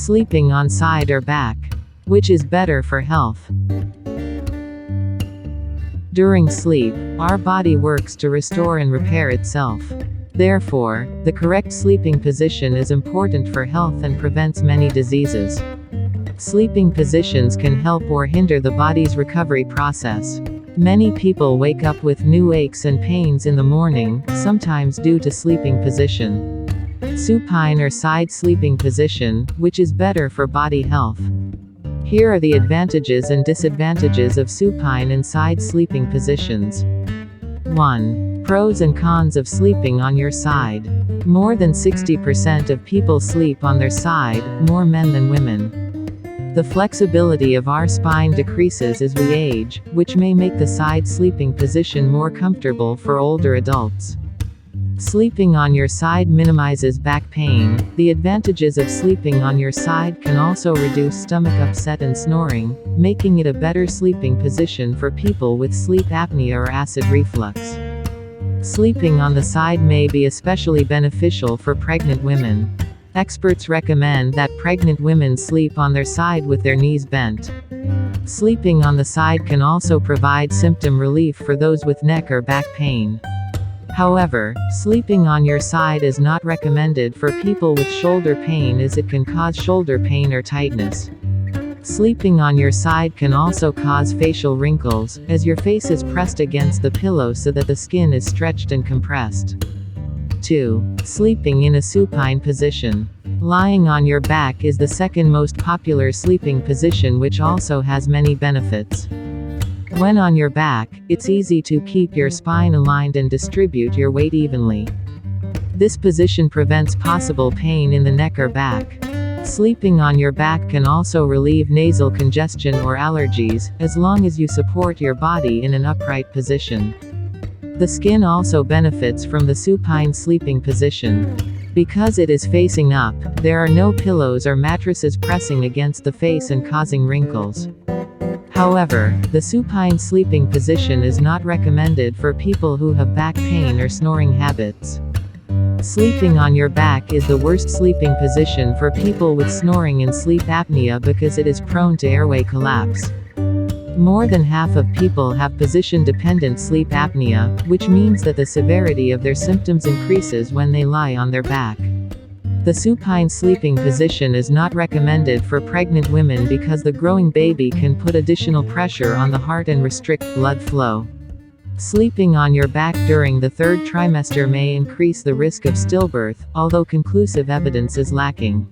Sleeping on side or back. Which is better for health? During sleep, our body works to restore and repair itself. Therefore, the correct sleeping position is important for health and prevents many diseases. Sleeping positions can help or hinder the body's recovery process. Many people wake up with new aches and pains in the morning, sometimes due to sleeping position. Supine or side sleeping position, which is better for body health. Here are the advantages and disadvantages of supine and side sleeping positions. 1. Pros and cons of sleeping on your side. More than 60% of people sleep on their side, more men than women. The flexibility of our spine decreases as we age, which may make the side sleeping position more comfortable for older adults. Sleeping on your side minimizes back pain. The advantages of sleeping on your side can also reduce stomach upset and snoring, making it a better sleeping position for people with sleep apnea or acid reflux. Sleeping on the side may be especially beneficial for pregnant women. Experts recommend that pregnant women sleep on their side with their knees bent. Sleeping on the side can also provide symptom relief for those with neck or back pain. However, sleeping on your side is not recommended for people with shoulder pain as it can cause shoulder pain or tightness. Sleeping on your side can also cause facial wrinkles, as your face is pressed against the pillow so that the skin is stretched and compressed. 2. Sleeping in a supine position. Lying on your back is the second most popular sleeping position, which also has many benefits. When on your back, it's easy to keep your spine aligned and distribute your weight evenly. This position prevents possible pain in the neck or back. Sleeping on your back can also relieve nasal congestion or allergies, as long as you support your body in an upright position. The skin also benefits from the supine sleeping position. Because it is facing up, there are no pillows or mattresses pressing against the face and causing wrinkles. However, the supine sleeping position is not recommended for people who have back pain or snoring habits. Sleeping on your back is the worst sleeping position for people with snoring and sleep apnea because it is prone to airway collapse. More than half of people have position-dependent sleep apnea, which means that the severity of their symptoms increases when they lie on their back. The supine sleeping position is not recommended for pregnant women because the growing baby can put additional pressure on the heart and restrict blood flow. Sleeping on your back during the third trimester may increase the risk of stillbirth, although conclusive evidence is lacking.